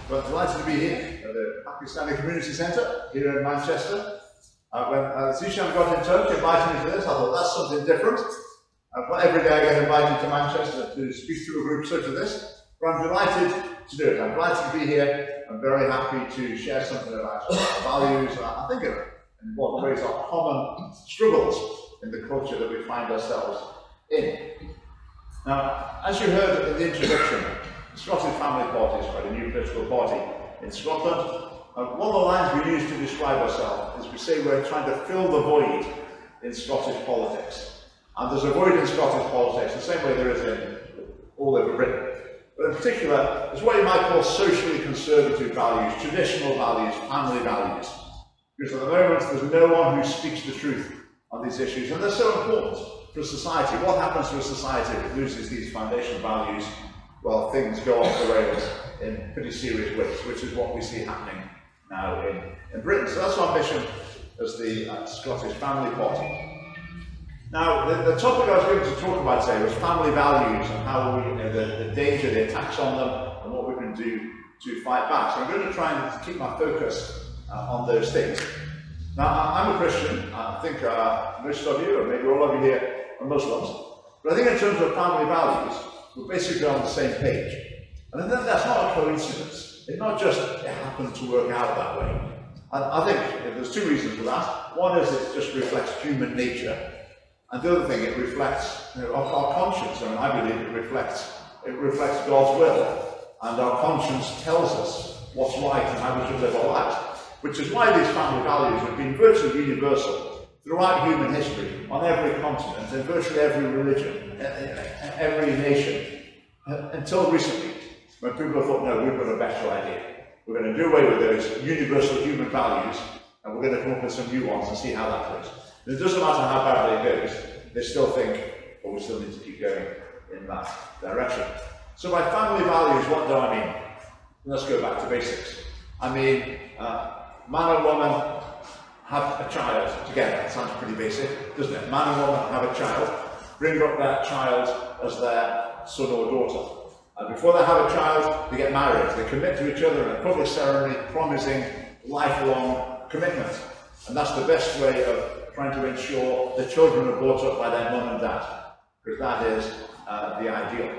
Well, delighted to be here at the Pakistani Community Centre here in Manchester. When Zishan got in touch, invited me to this, I thought that's something different. Not every day I get invited to Manchester to speak to a group such as this, but I'm delighted to do it. I'm delighted to be here. I'm very happy to share something about our values, I think in what ways are common struggles in the culture that we find ourselves in. Now, as you heard in the introduction, the Scottish Family Party is quite a new political party in Scotland. One of the lines we use to describe ourselves is we say we're trying to fill the void in Scottish politics. And there's a void in Scottish politics the same way there is in all over Britain. But in particular, it's what you might call socially conservative values, traditional values, family values. Because at the moment, there's no one who speaks the truth on these issues, and they're so important for society. What happens to a society if it loses these foundational values? Well, things go off the rails in pretty serious ways, which is what we see happening now in Britain. So that's our mission as the Scottish Family Party. Now, the topic I was going to talk about today was family values and how we, the danger, the attacks on them, and what we can do to fight back. So I'm going to try and keep my focus on those things. Now, I'm a Christian. I think most of you, or maybe all of you here, are Muslims. But I think in terms of family values, we're basically on the same page. And I think that's not a coincidence. It's not just it happened to work out that way. And I think there's two reasons for that. One is it just reflects human nature. And the other thing, it reflects our conscience. I mean, I believe it reflects God's will. And our conscience tells us what's right and how we should live our lives. Which is why these family values have been virtually universal throughout human history, on every continent, in virtually every religion, every nation, until recently, when people have thought, no, we've got a better idea. We're going to do away with those universal human values, and we're going to come up with some new ones and see how that goes. And it doesn't matter how badly it goes, they still think, well, we still need to keep going in that direction. So by family values, what do I mean? Let's go back to basics. I mean, man and woman have a child together. That sounds pretty basic, doesn't it? Man and woman have a child, bring up that child as their son or daughter. And before they have a child, they get married. They commit to each other in a public ceremony, promising lifelong commitment. And that's the best way of trying to ensure the children are brought up by their mum and dad, because that is the ideal.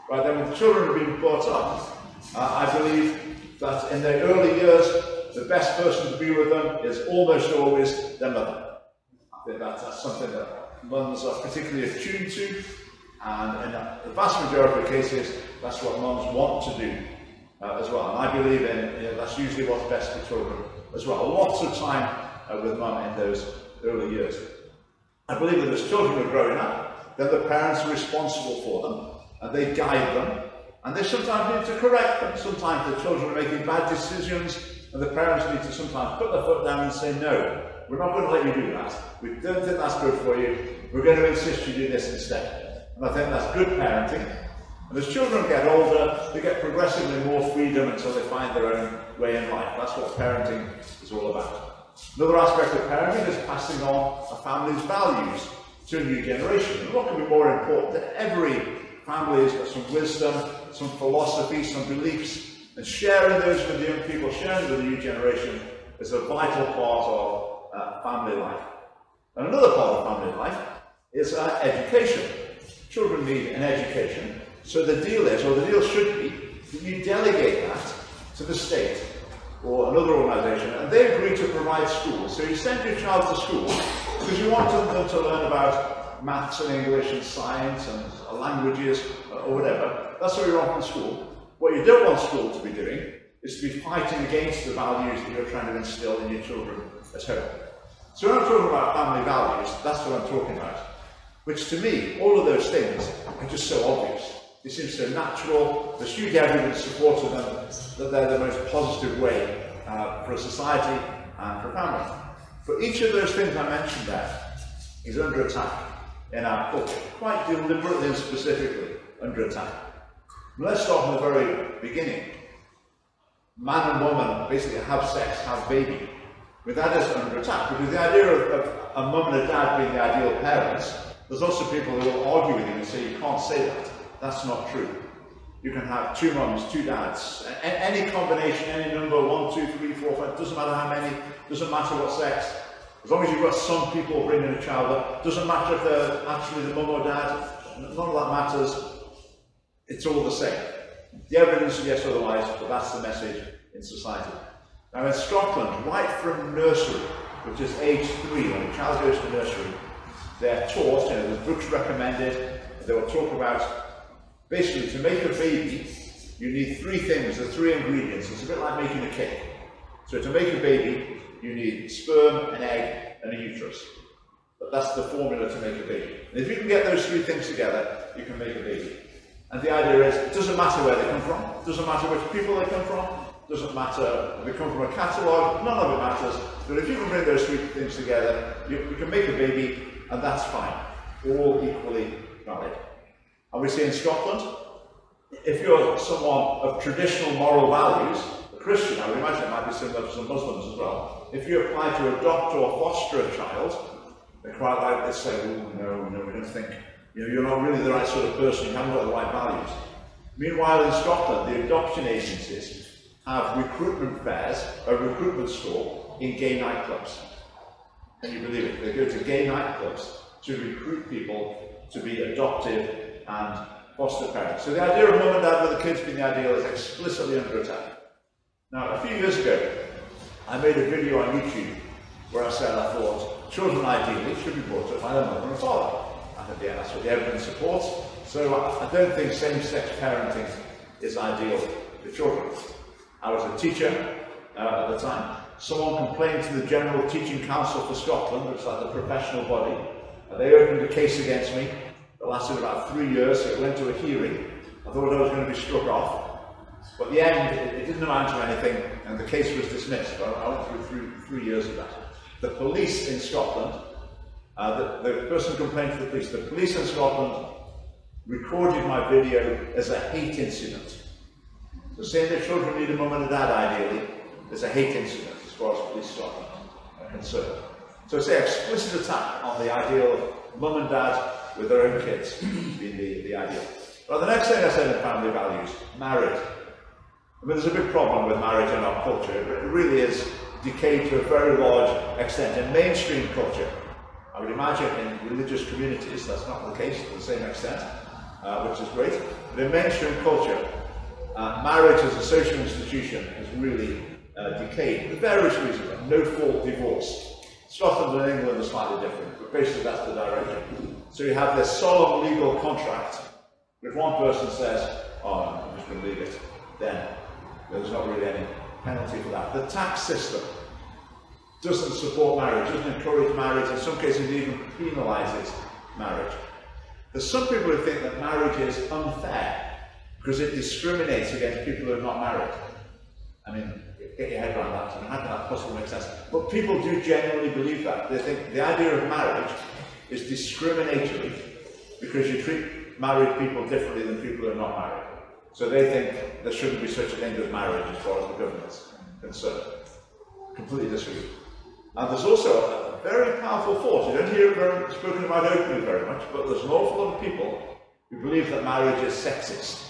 Right, then when the children are being brought up, I believe that in their early years, the best person to be with them is almost always their mother. I think that's something that mums are particularly attuned to, and in the vast majority of cases, that's what mums want to do as well. And I believe that's usually what's best for children as well. Lots of time with mum in those early years. I believe that as children are growing up, then the parents are responsible for them, and they guide them, and they sometimes need to correct them. Sometimes the children are making bad decisions, and the parents need to sometimes put their foot down and say, no, we're not going to let you do that. We don't think that's good for you. We're going to insist you do this instead. And I think that's good parenting. And as children get older, they get progressively more freedom until they find their own way in life. That's what parenting is all about. Another aspect of parenting is passing on a family's values to a new generation. And what can be more important? That every family has got some wisdom, some philosophy, some beliefs, and sharing those with the young people, sharing with the new generation, is a vital part of family life. And another part of family life is education. Children need an education. So the deal is, or the deal should be, that you delegate that to the state or another organisation, and they agree to provide schools. So you send your child to school because you want them to learn about maths and English and science and languages or whatever. That's what you want from school. What you don't want school to be doing is to be fighting against the values that you're trying to instill in your children at home. So when I'm talking about family values, that's what I'm talking about. Which to me, all of those things are just so obvious. They seem so natural. There's huge evidence supporting them that they're the most positive way for a society and for family. But each of those things I mentioned there is under attack in our culture, quite deliberately and specifically under attack. Let's start from the very beginning. Man and woman basically have sex, have baby. But that is under attack, because the idea of a mum and a dad being the ideal parents, there's also people who will argue with you and say you can't say that. That's not true. You can have 2 mums, 2 dads, any combination, any number, 1, 2, 3, 4, 5, doesn't matter how many, doesn't matter what sex. As long as you've got some people bringing a child up, doesn't matter if they're actually the mum or dad, none of that matters, it's all the same. The evidence suggests otherwise, but that's the message in society. Now in Scotland, right from nursery, which is age 3, when a child goes to nursery, they're taught, there's books recommended, they will talk about, basically to make a baby, you need 3 things, there's 3 ingredients, it's a bit like making a cake. So to make a baby, you need sperm, an egg, and a uterus. But that's the formula to make a baby. And if you can get those 3 things together, you can make a baby. And the idea is, it doesn't matter where they come from, it doesn't matter which people they come from, it doesn't matter if they come from a catalogue, none of it matters. But if you can bring those 3 things together, you can make a baby, and that's fine. All equally valid. And we see in Scotland, if you're someone of traditional moral values, a Christian, I would imagine it might be similar to some Muslims as well. If you apply to adopt or foster a child, they're quite like they say, oh, no, we don't think, you're not really the right sort of person, you haven't got the right values. Meanwhile, in Scotland, the adoption agencies have recruitment fairs, a recruitment store in gay nightclubs. Can you believe it? They go to gay nightclubs to recruit people to be adoptive and foster parents. So the idea of mum and dad with the kids being the ideal is explicitly under attack. Now, a few years ago, I made a video on YouTube where I said I thought children ideally should be brought up by their mother and father. I think, yeah, that's what the evidence supports. So I don't think same-sex parenting is ideal for children. I was a teacher at the time. Someone complained to the General Teaching Council for Scotland, which is like the professional body. They opened a case against me. It lasted about 3 years, so it went to a hearing. I thought I was going to be struck off. But in the end, it didn't amount to anything, and the case was dismissed. I went through 3 years of that. The police in Scotland, the person complained to the police in Scotland recorded my video as a hate incident. So saying that children need a mum and a dad ideally is a hate incident as far as police Scotland are concerned. So it's an explicit attack on the ideal of mum and dad with their own kids being the ideal. Well, the next thing I said in family values, marriage. I mean, there's a big problem with marriage in our culture. It really is decayed to a very large extent. In mainstream culture, I would imagine in religious communities, that's not the case to the same extent, which is great. But in mainstream culture, marriage as a social institution has really decayed for various reasons. No-fault divorce. Scotland and England are slightly different, but basically that's the direction. So you have this solemn legal contract. If one person says, oh, no, I'm just going to leave it, then there's not really any penalty for that. The tax system doesn't support marriage, doesn't encourage marriage, in some cases it even penalises marriage. There's some people who think that marriage is unfair because it discriminates against people who are not married. I mean, get your head around that, and how can that possibly make sense? But people do genuinely believe that. They think the idea of marriage is discriminatory because you treat married people differently than people who are not married. So they think there shouldn't be such a thing as marriage as far as the government's concerned. Completely disagree. And there's also a very powerful force. You don't hear it spoken about openly very much, but there's an awful lot of people who believe that marriage is sexist.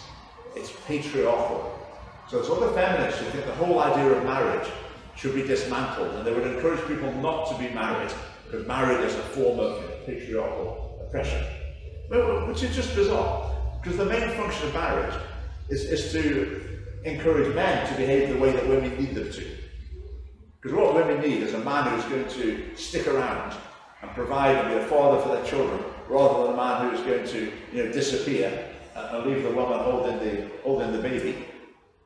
It's patriarchal. So there's other feminists who think the whole idea of marriage should be dismantled, and they would encourage people not to be married because marriage is a form of patriarchal oppression. Which is just bizarre, because the main function of marriage is to encourage men to behave the way that women need them to. Because what women need is a man who's going to stick around and provide and be a father for their children, rather than a man who's going to disappear and leave the woman holding the baby.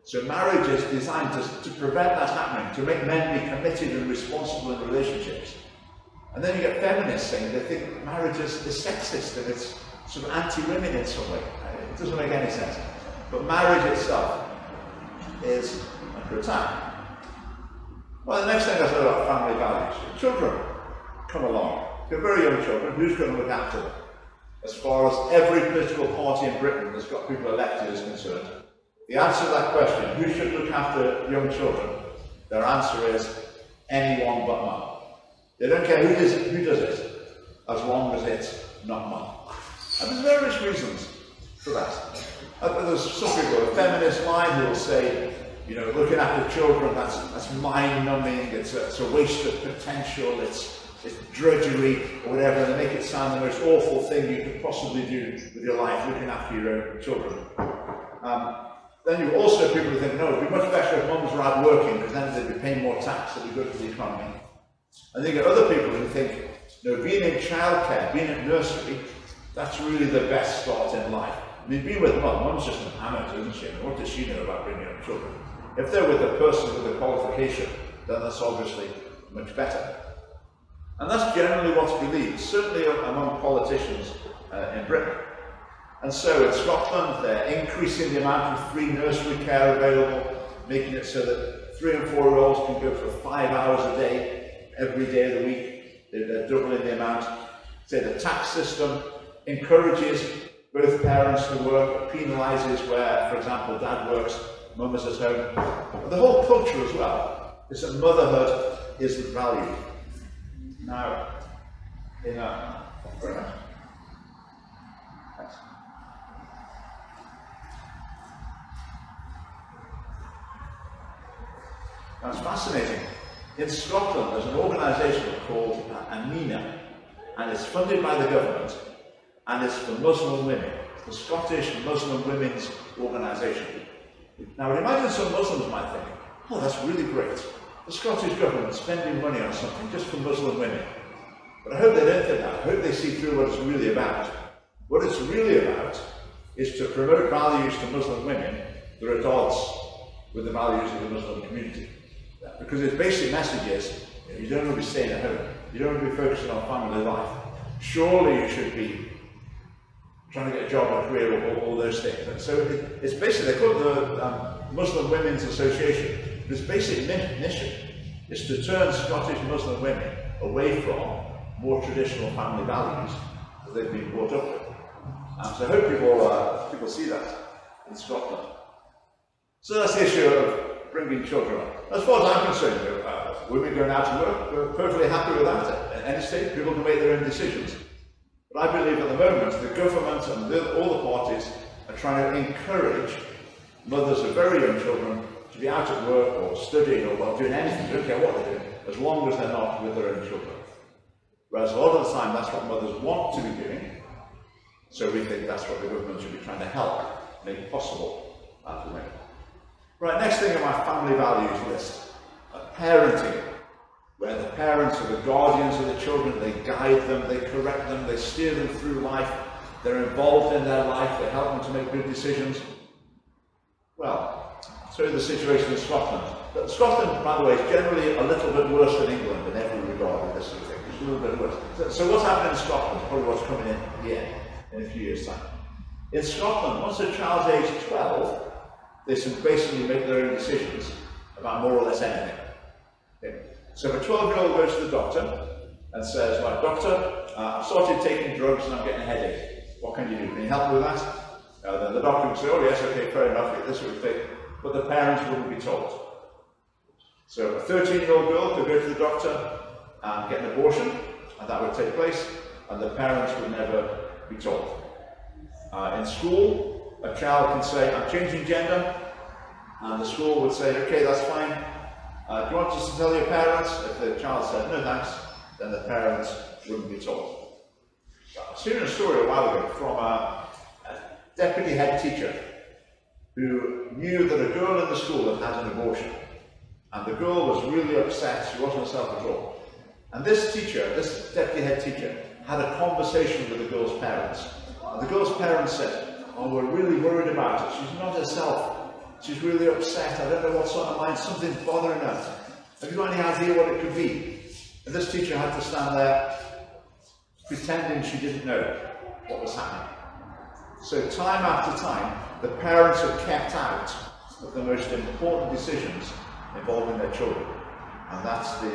So marriage is designed to prevent that happening, to make men be committed and responsible in relationships. And then you get feminists saying they think marriage is sexist and it's sort of anti-women in some way. It doesn't make any sense. But marriage itself is under attack. Well, the next thing I said about family values. Children come along. They're very young children. Who's going to look after them? As far as every political party in Britain that's got people elected is concerned, the answer to that question, who should look after young children, their answer is anyone but mum. They don't care who does it, as long as it's not mum. And there's various reasons for that. There's some people with a feminist line who will say, you know, looking after children, that's mind-numbing, it's a waste of potential, it's drudgery, or whatever, and they make it sound the most awful thing you could possibly do with your life, looking after your own children. Then you also have people who think, no, it'd be much better if mums were out working, because then they'd be paying more tax, it'd be good for the economy. And then you get other people who think, you know, being in childcare, being at nursery, that's really the best start in life. I mean, being with mum's just an amateur, isn't she? What does she know about bringing up children? If they're with a person with a qualification, then that's obviously much better. And that's generally what's believed, certainly among politicians in Britain. And so in Scotland, they're increasing the amount of free nursery care available, making it so that 3- and 4-year-olds can go for 5 hours a day, every day of the week. They're doubling the amount. Say the tax system encourages both parents to work, penalises where, for example, dad works, mum is at home. But the whole culture as well is that motherhood isn't valued. Now, in a... Very nice. Thanks. Now, it's fascinating. In Scotland, there's an organisation called ANINA, and it's funded by the government, and it's for Muslim women, the Scottish Muslim Women's Organisation. Now, imagine some Muslims might think, oh, that's really great. The Scottish government spending money on something just for Muslim women. But I hope they don't think that. I hope they see through what it's really about. What it's really about is to promote values to Muslim women that are at odds with the values of the Muslim community. Because its basic message is, you don't want to be staying at home. You don't want to be focusing on family life. Surely you should be trying to get a job or career or all those things. And so it's basically, they call it the Muslim Women's Association. Its basic mission is to turn Scottish Muslim women away from more traditional family values that they've been brought up with. So I hope people see that in Scotland. So that's the issue of bringing children up. As far as I'm concerned, women going out to work, we're perfectly happy with that. At any stage, people can make their own decisions. But I believe at the moment, the government and all the parties are trying to encourage mothers of very young children to be out at work or studying or doing anything, don't care what they're doing, as long as they're not with their own children. Whereas a lot of the time, that's what mothers want to be doing, so we think that's what the government should be trying to help make possible for women. Right, next thing on my family values list, parenting, where the parents are the guardians of the children, they guide them, they correct them, they steer them through life, they're involved in their life, they help them to make good decisions. Well, so the situation in Scotland. But Scotland, by the way, is generally a little bit worse than England in every regard with this sort of thing. It's a little bit worse. So what's happening in Scotland is probably what's coming in here in a few years' time. In Scotland, once a child's age 12, they can basically make their own decisions about more or less anything. Okay. So if a 12-year-old goes to the doctor and says, right, doctor, I've started taking drugs and I'm getting a headache. What can you do? Can you help me with that? Then the doctor would say, oh yes, okay, fair enough, this sort of thing. But the parents wouldn't be told. So a 13-year-old girl could go to the doctor and get an abortion, and that would take place, and the parents would never be told. In school, a child can say, I'm changing gender, and the school would say, okay, that's fine. Do you want us to tell your parents? If the child said, no thanks, then the parents wouldn't be told. I've seen a story a while ago from a deputy head teacher who knew that a girl in the school had had an abortion. And the girl was really upset, she wasn't herself at all. And this teacher, this deputy head teacher, had a conversation with the girl's parents. And the girl's parents said, oh, we're really worried about her, she's not herself. She's really upset, I don't know what's on her mind, something's bothering her. Have you got any idea what it could be? And this teacher had to stand there pretending she didn't know what was happening. So time after time, the parents are kept out of the most important decisions involving their children. And that's the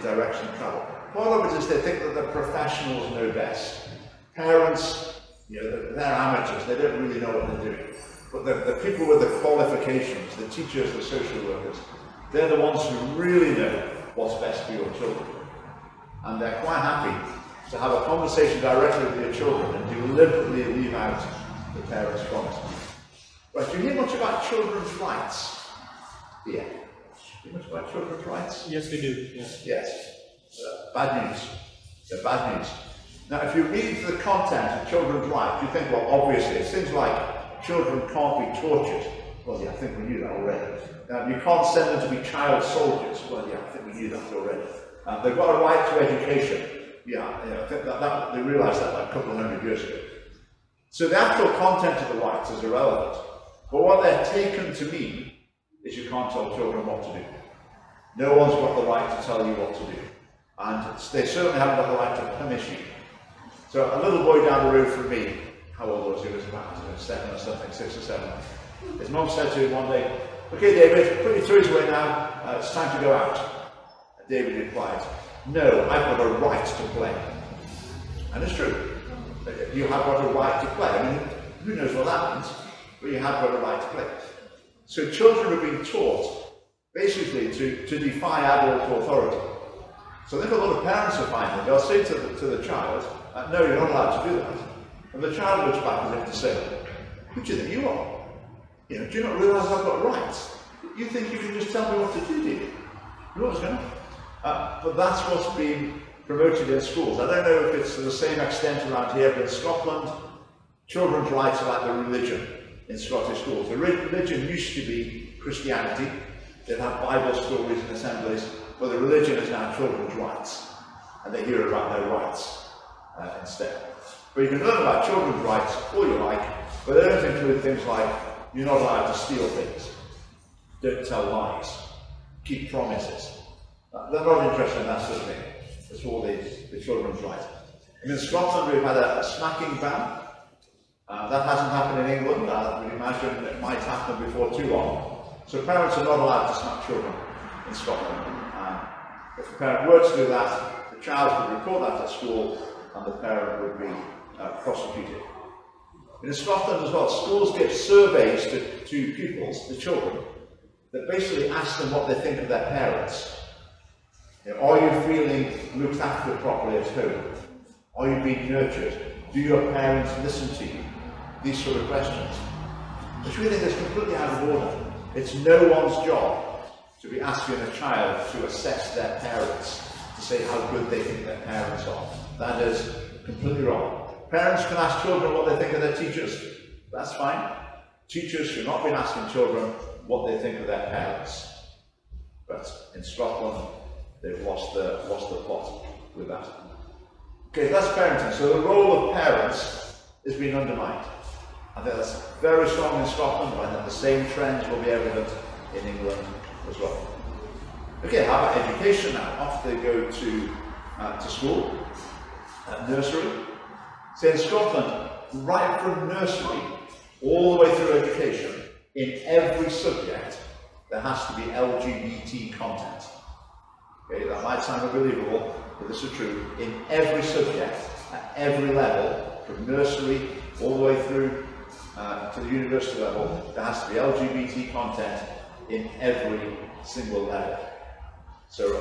direction of travel. Part of it is they think that the professionals know best. Parents, you know, they're amateurs, they don't really know what they're doing. But the people with the qualifications, the teachers, the social workers, they're the ones who really know what's best for your children. And they're quite happy to have a conversation directly with your children and deliberately leave out the parents from it. Right, do you hear much about children's rights? Yeah. Do you hear much about children's rights? Yes, we do. Yes. Yes. Bad news. They're bad news. Now, if you read the content of children's rights, you think, well, obviously, it's things like children can't be tortured. Well, yeah, I think we knew that already. You can't send them to be child soldiers. Well, yeah, I think we knew that already. They've got a right to education. Yeah, I think that they realised that like a couple of hundred years ago. So the actual content of the rights is irrelevant. But what they're taken to mean is you can't tell children what to do. No one's got the right to tell you what to do. And they certainly haven't got the right to punish you. So a little boy down the road from me, how old was he? He was about 7 or something, 6 or 7. His mum said to him one day, "Okay, David, put your toys away now, it's time to go out." And David replied, "No, I've got a right to play." And it's true. You have got a right to play. I mean, who knows what that means? But you have got a right to play. So children are being taught, basically, to defy adult authority. So I think a lot of parents will find that they'll say to the child, "No, you're not allowed to do that." And the child looks back as if to say, "Who do you think you are? Do you not realise I've got rights? You think you can just tell me what to do, do you? You know what's going on?" But that's what's being promoted in schools. I don't know if it's to the same extent around here, but in Scotland, children's rights are like the religion in Scottish schools. The religion used to be Christianity. They'd have Bible stories and assemblies, but the religion is now children's rights, and they hear about their rights instead. But you can learn about children's rights all you like, but they don't include things like you're not allowed to steal things, don't tell lies, keep promises. They're not interested in that sort of thing. It's all the children's rights. In Scotland, we've had a smacking ban. That hasn't happened in England. I would imagine it might happen before too long. So parents are not allowed to smack children in Scotland. If a parent were to do that, the child would report that at school, and the parent would be prosecuted. In Scotland as well, schools give surveys to pupils, the children, that basically ask them what they think of their parents. Are you feeling looked after properly at home? Are you being nurtured? Do your parents listen to you? These sort of questions. Which we think is completely out of order. It's no one's job to be asking a child to assess their parents, to say how good they think their parents are. That is completely wrong. Parents can ask children what they think of their teachers. That's fine. Teachers should not be asking children what they think of their parents. But in Scotland, they've lost the plot with that. Okay, that's parenting. So the role of parents is being undermined. I think that's very strong in Scotland, and I think the same trends will be evident in England as well. Okay, how about education now? Off they go to school, nursery. So in Scotland, right from nursery all the way through education, in every subject, there has to be LGBT content. Okay, that might sound unbelievable, but this is true. In every subject, at every level, from nursery all the way through to the university level, there has to be LGBT content in every single level. So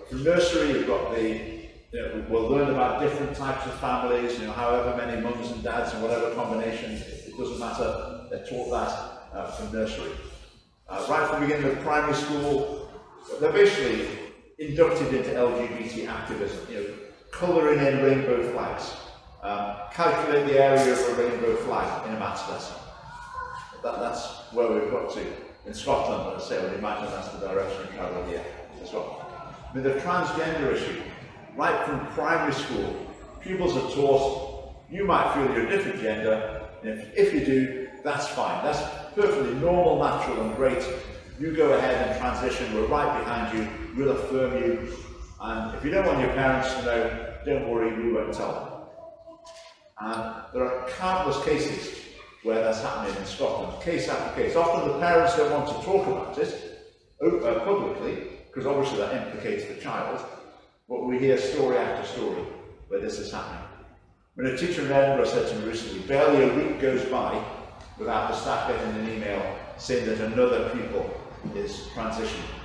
from nursery, you've got we'll learn about different types of families, however many mums and dads and whatever combination, it doesn't matter, they're taught that from nursery. Right from the beginning of primary school, they're basically inducted into LGBT activism, colouring in rainbow flags, calculate the area of a rainbow flag in a maths lesson. That's where we've got to in Scotland, but I say, I would imagine that's the direction of travel here as well. I mean, the transgender issue, right from primary school, pupils are taught, you might feel you're a different gender, and if you do, that's fine. That's perfectly normal, natural, and great. You go ahead and transition, we're right behind you, we'll affirm you, and if you don't want your parents to know, don't worry, we won't tell them. And there are countless cases where that's happening in Scotland, case after case. Often the parents don't want to talk about it publicly, because obviously that implicates the child, but we hear story after story where this is happening. When a teacher in Edinburgh said to me recently, barely a week goes by without the staff getting an email saying that another pupil is transitioning.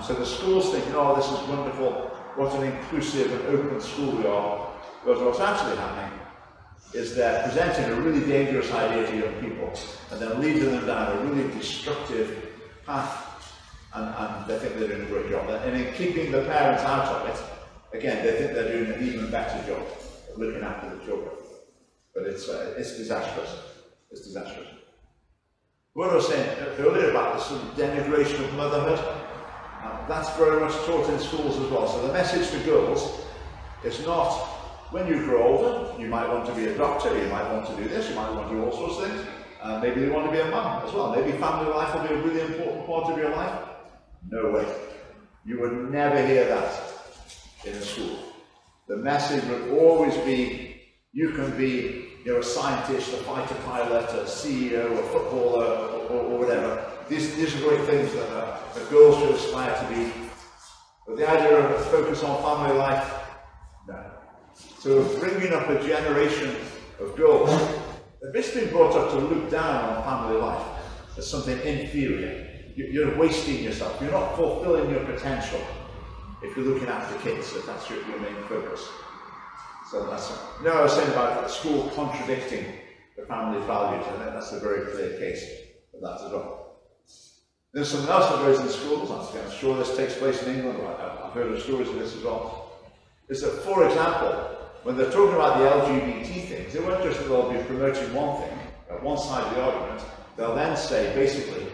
So the school's thinking, oh, this is wonderful, what an inclusive and open school we are. But what's actually happening is they're presenting a really dangerous idea to young people and then leading them down a really destructive path, and they think they're doing a great job. And in keeping the parents out of it, again, they think they're doing an even better job of looking after the children. But it's disastrous. It's disastrous. What I was saying earlier about the sort of denigration of motherhood, that's very much taught in schools as well. So the message to girls is not, when you grow older, you might want to be a doctor, you might want to do this, you might want to do all sorts of things. Maybe you want to be a mum as well. Maybe family life will be a really important part of your life. No way. You would never hear that in a school. The message would always be, you can be a scientist, a fighter pilot, a CEO, a footballer, or whatever. These are great things that girls should aspire to be. But the idea of a focus on family life, no. So bringing up a generation of girls, they're basically brought up to look down on family life as something inferior. You're wasting yourself. You're not fulfilling your potential if you're looking after kids, if that's your main focus. So that's, I was saying about the school contradicting the family values. I think that's a very clear case of that as well. There's something else that goes in schools. I'm sure this takes place in England. I've heard of stories of this as well. Is that, for example, when they're talking about the LGBT things, it won't just that they'll be promoting one thing, at one side of the argument. They'll then say, basically,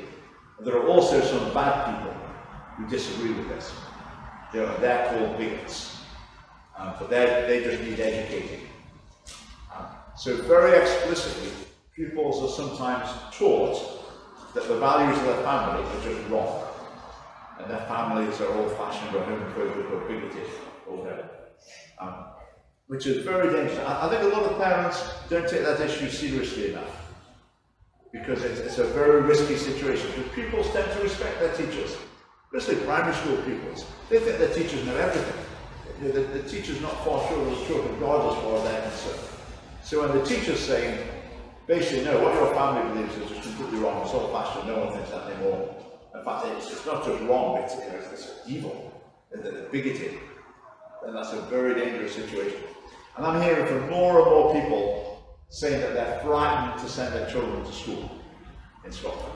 there are also some bad people who disagree with this. They're called bigots. But they just need educating. So very explicitly, pupils are sometimes taught that the values of their family are just wrong. And their families are old-fashioned or homophobic or bigoted or whatever. Which is very dangerous. I think a lot of parents don't take that issue seriously enough. Because it's a very risky situation. Because pupils tend to respect their teachers. Especially primary school pupils. They think their teachers know everything. The teacher's not far short of the truth, regardless of what they're concerned. So when the teacher's saying, basically, no, what your family believes is just completely wrong, it's old-fashioned, no one thinks that anymore. In fact, it's not just wrong, it's evil, they're bigoted. And that's a very dangerous situation. And I'm hearing from more and more people saying that they're frightened to send their children to school in Scotland.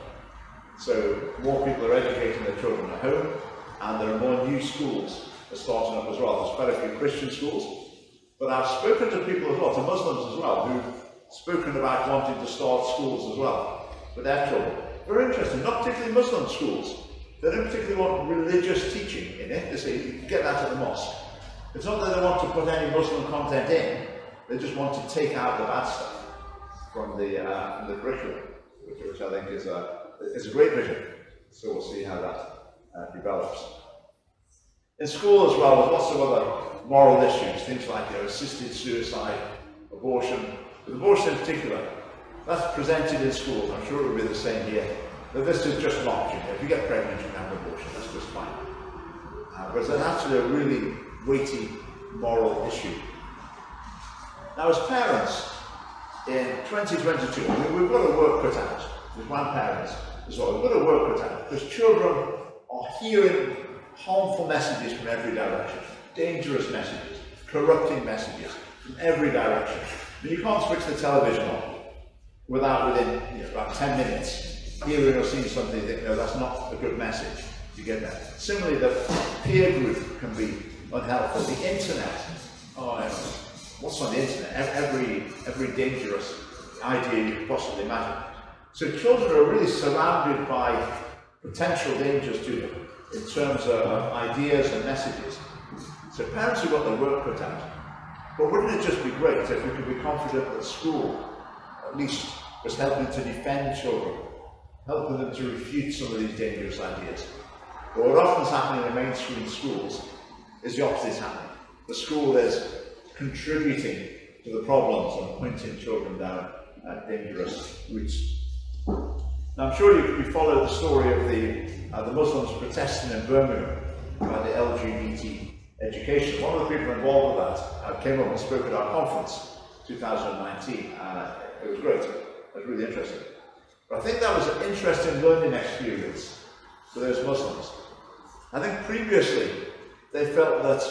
So more people are educating their children at home, and there are more new schools are starting up as well. There's quite a few Christian schools, but I've spoken to people as well, to Muslims as well, who've spoken about wanting to start schools as well for their children. Very interesting, not particularly Muslim schools. They don't particularly want religious teaching in it. They say you can get that at the mosque. It's not that they want to put any Muslim content in, they just want to take out the bad stuff from the curriculum, which I think is a great vision. So we'll see how that develops. In school as well, there's lots of other moral issues, things like assisted suicide, abortion. With abortion in particular, that's presented in schools. I'm sure it will be the same here. But this is just an option. If you get pregnant, you can have an abortion. That's just fine. But it's actually a really weighty moral issue. Now, as parents, in 2022, we've got to work cut out. As grandparents as well, we've got to work cut out. Because children are hearing harmful messages from every direction, dangerous messages, corrupting messages from every direction. But you can't switch the television on without, within about 10 minutes, hearing or seeing something you think, no, that's not a good message. You get that. Similarly, the peer group can be unhelpful. The internet, what's on the internet? Every dangerous idea you could possibly imagine. So children are really surrounded by potential dangers to them in terms of ideas and messages. So parents have got their work cut out. But wouldn't it just be great if we could be confident that school, at least, was helping to defend children, helping them to refute some of these dangerous ideas? But what often is happening in mainstream schools is the opposite is happening. The school is contributing to the problems and pointing children down dangerous routes. Now, I'm sure you followed the story of the Muslims protesting in Birmingham about the LGBT education. One of the people involved with that came up and spoke at our conference, 2019. It was great. It was really interesting. But I think that was an interesting learning experience for those Muslims. I think previously they felt that,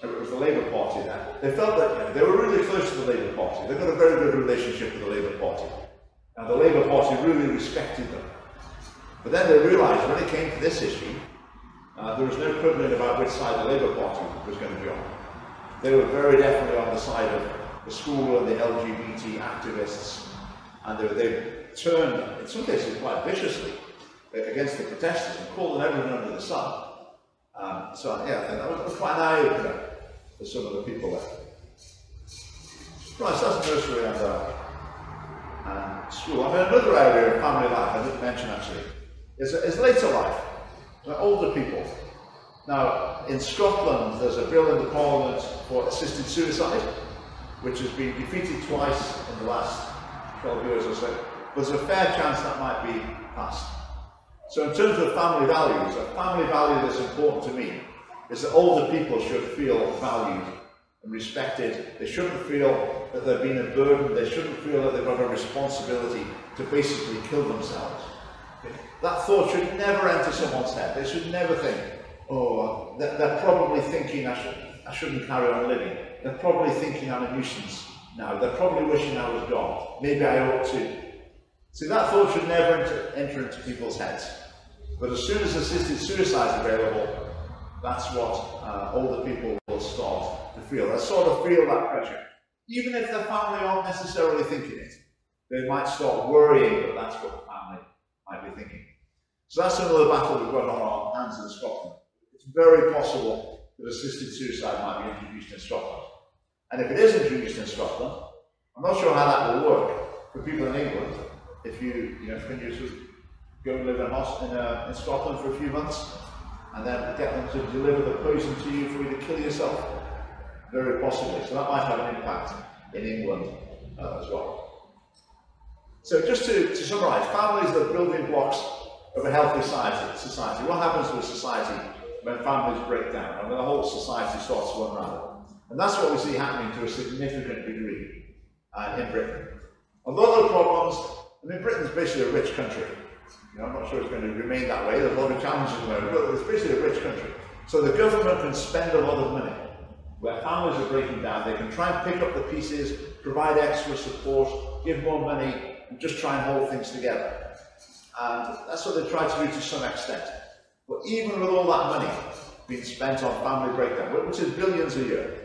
it was the Labour Party then, they felt that they were really close to the Labour Party. They've got a very good relationship with the Labour Party. And the Labour Party really respected them. But then they realised when it came to this issue, there was no quibbling about which side the Labour Party was going to be on. They were very definitely on the side of the school and the LGBT activists, and they turned, in some cases quite viciously, against the protesters and called them everything under the sun. So yeah, I think that was quite an eye-opener for some of the people there. Right, so that's nursery and school. I mean, another area of family life I didn't mention actually is later life, older people. Now, in Scotland, there's a bill in the Parliament for assisted suicide, which has been defeated twice in the last 12 years or so. There's a fair chance that might be passed. So in terms of family values, a family value that's important to me is that older people should feel valued and respected. They shouldn't feel that they're being a burden. They shouldn't feel that they've got a responsibility to basically kill themselves. That thought should never enter someone's head. They should never think, oh, they're probably thinking I shouldn't carry on living. They're probably thinking I'm a nuisance now. They're probably wishing I was gone. Maybe I ought to. See, that thought should never enter into people's heads. But as soon as assisted suicide is available, that's what older people will start to feel. They'll sort of feel that pressure. Even if their family aren't necessarily thinking it, they might start worrying that that's what the family might be thinking. So that's another battle we've got on our hands in Scotland. It's very possible that assisted suicide might be introduced in Scotland. And if it is introduced in Scotland, I'm not sure how that will work for people in England. If can you sort of go and live in Scotland for a few months and then get them to deliver the poison to you for you to kill yourself? Very possibly. So that might have an impact in England as well. So just to summarise, families are the building blocks of a healthy society. What happens to a society when families break down and when the whole society starts to unravel? And that's what we see happening to a significant degree in Britain. A lot of the problems, I mean, Britain's basically a rich country. I'm not sure it's going to remain that way. There's a lot of challenges at the moment, but it's basically a rich country. So the government can spend a lot of money. Where families are breaking down, they can try and pick up the pieces, provide extra support, give more money, and just try and hold things together. And that's what they try to do to some extent. But even with all that money being spent on family breakdown, which is billions a year,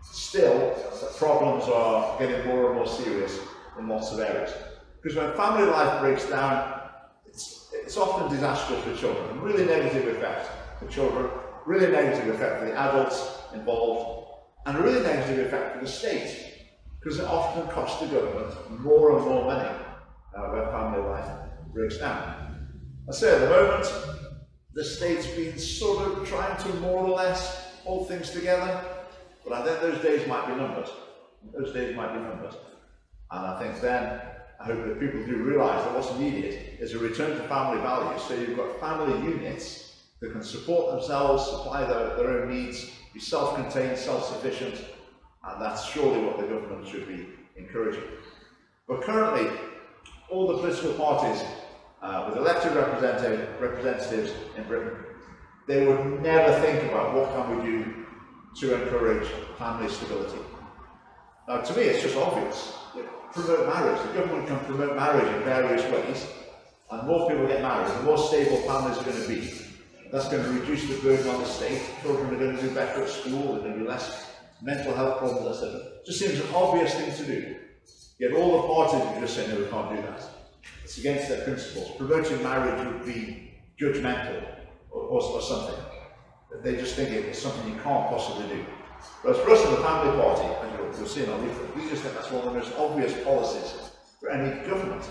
still the problems are getting more and more serious in lots of areas. Because when family life breaks down, it's often disastrous for children, really negative effect for children, really negative effect for the adults involved, and a really negative effect for the state, because it often costs the government more and more money when family life breaks down. I say at the moment, the state's been sort of trying to more or less hold things together, but I think those days might be numbered. Those days might be numbered. And I think then, I hope that people do realise that what's needed is a return to family values. So you've got family units that can support themselves, supply their own needs, be self-contained, self-sufficient, and that's surely what the government should be encouraging. But currently, all the political parties with elected representatives in Britain, they would never think about what can we do to encourage family stability. Now, to me, it's just obvious. Promote marriage. The government can promote marriage in various ways, and the more people get married, the more stable families are going to be. That's going to reduce the burden on the state. Children are going to do better at school, there's going to be less mental health problems, etc. It just seems an obvious thing to do. Yet all the parties would just say, no, we can't do that. It's against their principles. Promoting marriage would be judgmental or something. They just think it's something you can't possibly do. Whereas for us in the family party, and you'll see in our leaflet, we just think that's one of the most obvious policies for any government,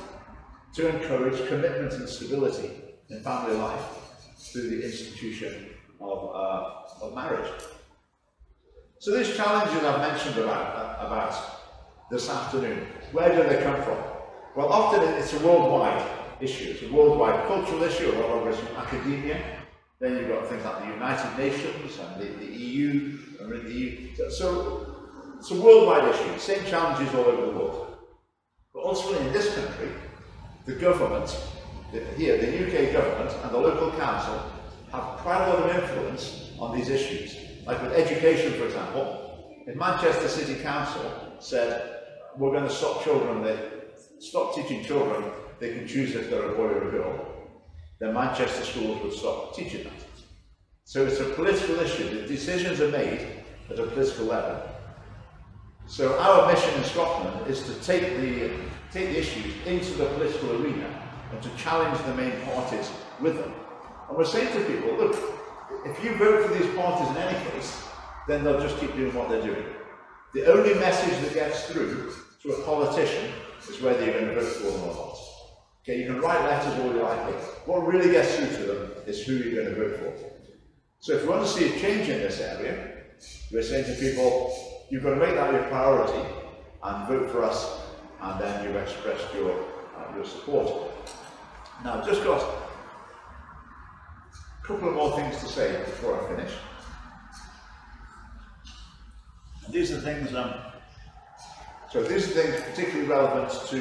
to encourage commitment and stability in family life through the institution of marriage. So these challenges I've mentioned about this afternoon, where do they come from? Well, often it's a worldwide issue. It's a worldwide cultural issue. A lot of it's from academia. Then you've got things like the United Nations and the EU. So it's a worldwide issue. Same challenges all over the world. But ultimately in this country, the government, here, the UK government and the local council have quite a lot of influence on these issues. Like with education, for example, if Manchester City Council said, we're going to stop teaching children they can choose if they're a boy or a girl, then Manchester schools would stop teaching that. So it's a political issue. The decisions are made at a political level. So our mission in Scotland is to take the issues into the political arena and to challenge the main parties with them. And we're saying to people, look, if you vote for these parties in any case, then they'll just keep doing what they're doing. The only message that gets through to a politician is whether you're going to vote for them or not. Okay, you can write letters all you like, but what really gets through to them is who you're going to vote for. So if you want to see a change in this area, we're saying to people, you've got to make that your priority and vote for us, and then you've expressed your support. Now, I've just got a couple of more things to say before I finish. And these are things, particularly relevant to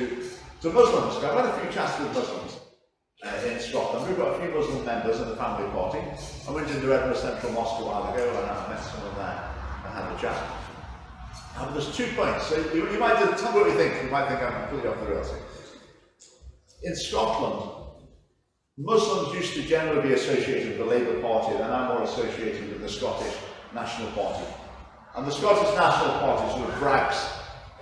Muslims. I've had a few chats with Muslims in Scotland. We've got a few Muslim members in the family party. I went into Edinburgh Central Mosque a while ago and I met someone there and had a chat. And there's 2 points. So you might tell me what you think. You might think I'm completely off the rails. In Scotland, Muslims used to generally be associated with the Labour Party. They're now more associated with the Scottish National Party. And the Scottish National Party sort of brags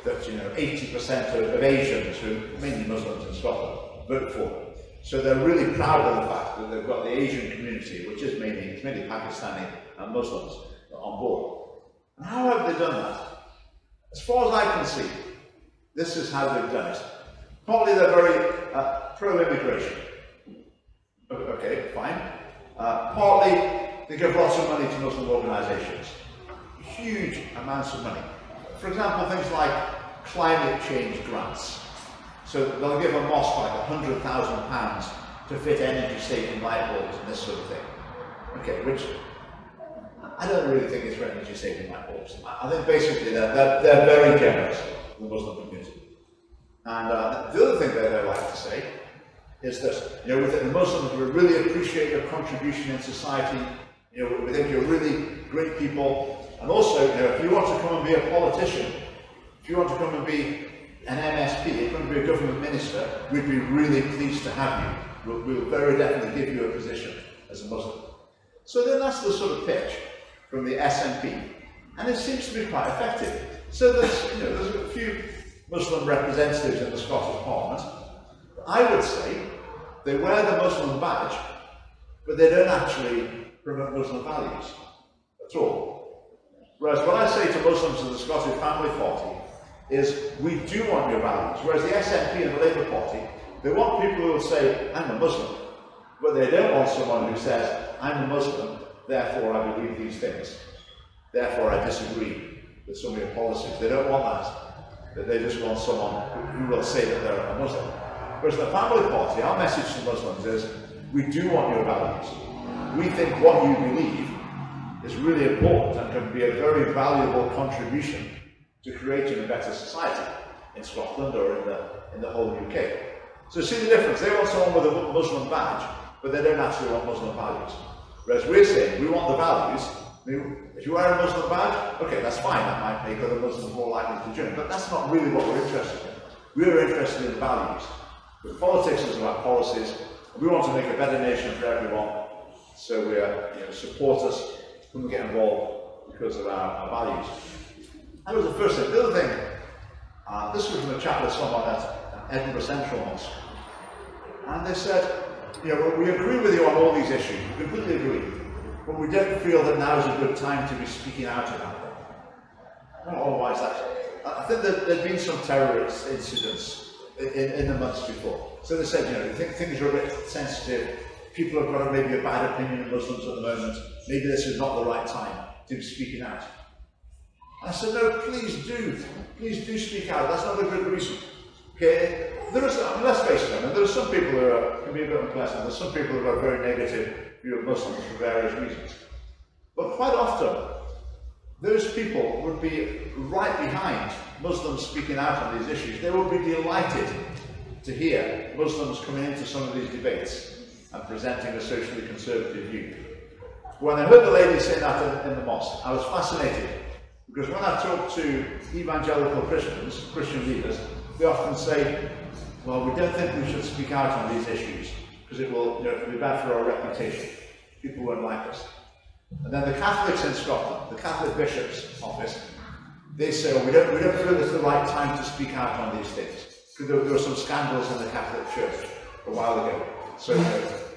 that 80% of Asians, who are mainly Muslims in Scotland, vote for them. So they're really proud of the fact that they've got the Asian community, which is mainly Pakistani and Muslims, on board. And how have they done that? As far as I can see, this is how they've done it. Partly they're very pro-immigration. Okay, fine. Partly they give lots of money to Muslim organisations. Huge amounts of money. For example, things like climate change grants. So they'll give a mosque like £100,000 to fit energy-saving light bulbs and this sort of thing. Okay, which I don't really think is for energy-saving light bulbs. I think basically they're very generous, the Muslim community. And the other thing that I like to say is that within the Muslims, we really appreciate your contribution in society. We think you're really great people. And also, if you want to come and be a politician, if you want to come and be an MSP, if you want to be a government minister, we'd be really pleased to have you. We'll very definitely give you a position as a Muslim. So then that's the sort of pitch from the SNP, and it seems to be quite effective. So there's a few Muslim representatives in the Scottish Parliament. I would say they wear the Muslim badge, but they don't actually promote Muslim values at all. Whereas what I say to Muslims in the Scottish Family Party is, we do want your values. Whereas the SNP and the Labour Party, they want people who will say, I'm a Muslim. But they don't want someone who says, I'm a Muslim, therefore I believe these things. Therefore I disagree with some of your policies. They don't want that. They just want someone who will say that they're a Muslim. Whereas the Family Party, our message to Muslims is, we do want your values. We think what you believe is really important and can be a very valuable contribution to creating a better society in Scotland or in the whole UK. So see the difference? They want someone with a Muslim badge, but they don't actually want Muslim values. Whereas we're saying we want the values. If you wear a Muslim badge, okay, that's fine. That might make other Muslims more likely to join, but that's not really what we're interested in. We're interested in values. But politics is about policies. We want to make a better nation for everyone. So we support us when we get involved because of our values. That was the first thing. The other thing, this was from a chat with someone at Edinburgh Central Mosque. And they said, we agree with you on all these issues, we completely agree, but we don't feel that now is a good time to be speaking out about them. Well, why is that? I think that there'd been some terrorist incidents in the months before. So they said, they think things are a bit sensitive, people have got maybe a bad opinion of Muslims at the moment, maybe this is not the right time to be speaking out. And I said, no, please do speak out, that's not a good reason. Okay, let's face it, there are some people who can be a bit unpleasant, there's some people who have a very negative view of Muslims for various reasons. But quite often, those people would be right behind Muslims speaking out on these issues. They would be delighted to hear Muslims coming into some of these debates and presenting a socially conservative view. When I heard the lady say that in the mosque, I was fascinated, because when I talk to evangelical Christians, Christian leaders, they often say, well, we don't think we should speak out on these issues, because it will be bad for our reputation. People won't like us. And then the Catholics in Scotland, the Catholic Bishop's Office, they say, well, we don't feel it's the right time to speak out on these things. Because there were some scandals in the Catholic Church a while ago. So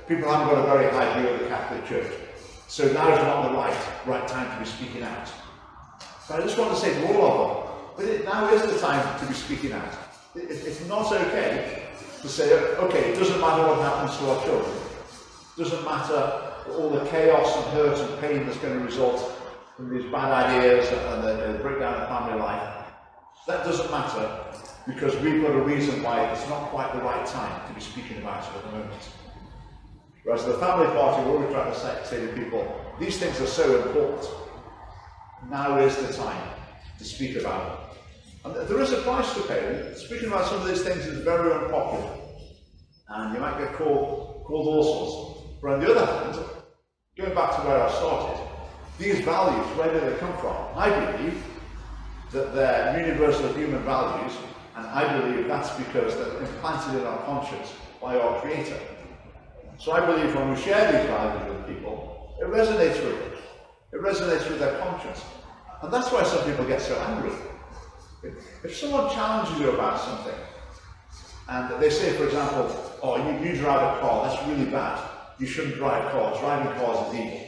people haven't got a very high view of the Catholic Church. So now is not the right time to be speaking out. But I just want to say to all of them, now is the time to be speaking out. It's not okay to say, okay, it doesn't matter what happens to our children. It doesn't matter all the chaos and hurt and pain that's going to result from these bad ideas and the breakdown of family life. That doesn't matter, because we've got a reason why it's not quite the right time to be speaking about it at the moment. Whereas the family party, we're always trying to say to people, these things are so important. Now is the time to speak about them. And there is a price to pay. Speaking about some of these things is very unpopular. And you might get called all sorts. But on the other hand, going back to where I started, these values, where do they come from? I believe that they're universal human values, and I believe that's because they're implanted in our conscience by our Creator. So I believe when we share these values with people, it resonates with them. It resonates with their conscience. And that's why some people get so angry. If someone challenges you about something, and they say, for example, oh, you drive a car, that's really bad. You shouldn't drive cars. Driving cars is evil.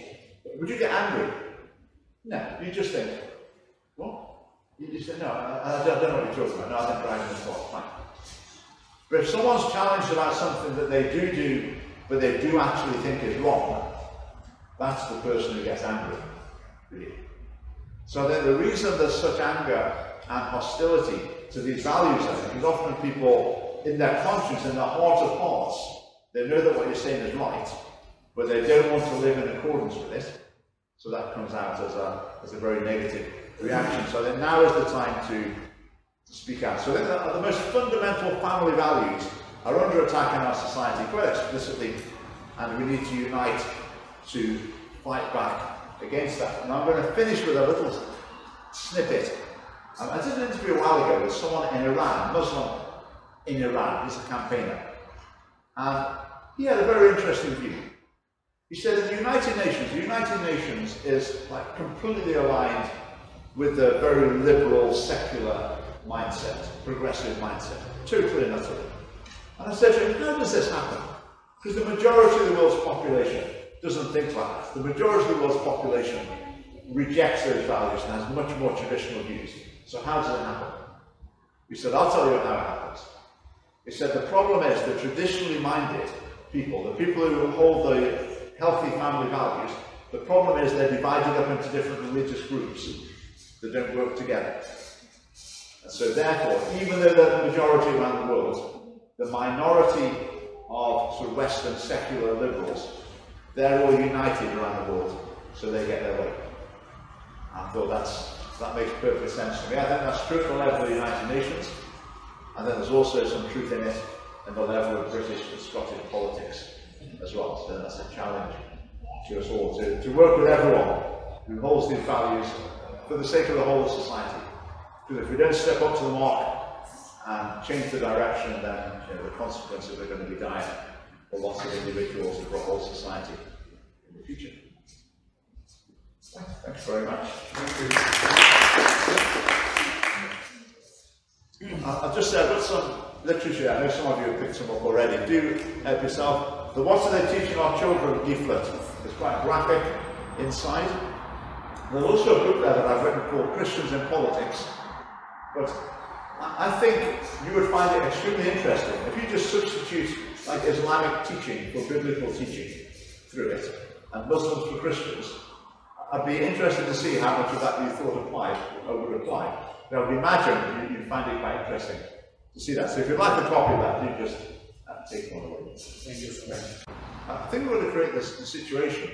Would you get angry? No. You just think, what? You just say, no, I don't know what you're talking about. No, I don't drive in a car. Fine. But if someone's challenged about something that they do, but they do actually think is wrong, that's the person who gets angry, really. So then the reason there's such anger and hostility to these values, I think, is often people, in their conscience, in their heart of hearts, they know that what you're saying is right, but they don't want to live in accordance with it. So that comes out as a very negative reaction. So then now is the time to speak out. So then the most fundamental family values are under attack in our society quite explicitly, and we need to unite to fight back against that. And I'm going to finish with a little snippet. I did an interview a while ago with someone in Iran, Muslim in Iran. He's a campaigner. And he had a very interesting view. He said in the United Nations is like completely aligned with the very liberal, secular mindset, progressive mindset, totally and utterly. And I said to him, how does this happen? Because the majority of the world's population doesn't think like that. The majority of the world's population rejects those values and has much more traditional views. So how does it happen? He said, I'll tell you how it happens. He said, the problem is the traditionally minded people, the people who hold the healthy family values, the problem is they're divided up into different religious groups that don't work together. And so therefore, even though they're the majority around the world, the minority of sort of Western secular liberals, they're all united around the world, so they get their way. I thought that makes perfect sense to me. I think that's true at the level of the United Nations, and then there's also some truth in it at the level of British and Scottish politics as well. So that's a challenge to us all, to work with everyone who holds these values for the sake of the whole of society. Because if we don't step up to the mark and change the direction, then the consequences are going to be dire for lots of individuals and for a whole society in the future. Thanks very much. Thank you. I've just said, I've got some literature. I know some of you have picked some up already. Do help yourself. The What Are They Teaching Our Children leaflet is quite graphic inside. There's also a book there that I've written called Christians in Politics. But I think you would find it extremely interesting if you just substitute like Islamic teaching for biblical teaching through it, and Muslims for Christians. I'd be interested to see how much of that you thought applied or would apply. I would imagine you'd find it quite interesting to see that. So if you'd like a copy of that, you just take one away. Thank you so much. I think we're going to create this situation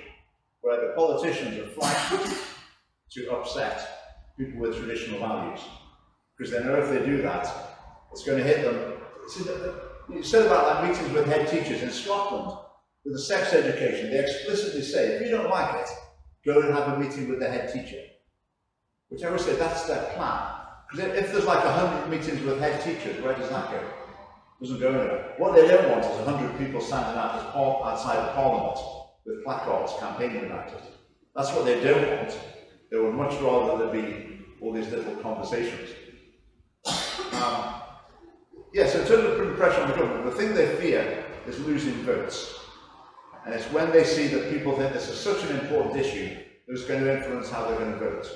where the politicians are frightened to upset people with traditional values. Because they know if they do that, it's going to hit them. You said about that meetings with head teachers in Scotland, with the sex education, they explicitly say, if you don't like it, go and have a meeting with the head teacher. Which I would say that's their plan. Because if there's like 100 meetings with head teachers, where does that go? It doesn't go anywhere. What they don't want is 100 people standing outside of Parliament with placards campaigning about it. That's what they don't want. They would much rather there be all these little conversations. Yeah, so in terms of putting pressure on the government, the thing they fear is losing votes. And it's when they see that people think this is such an important issue that it's going to influence how they're going to vote.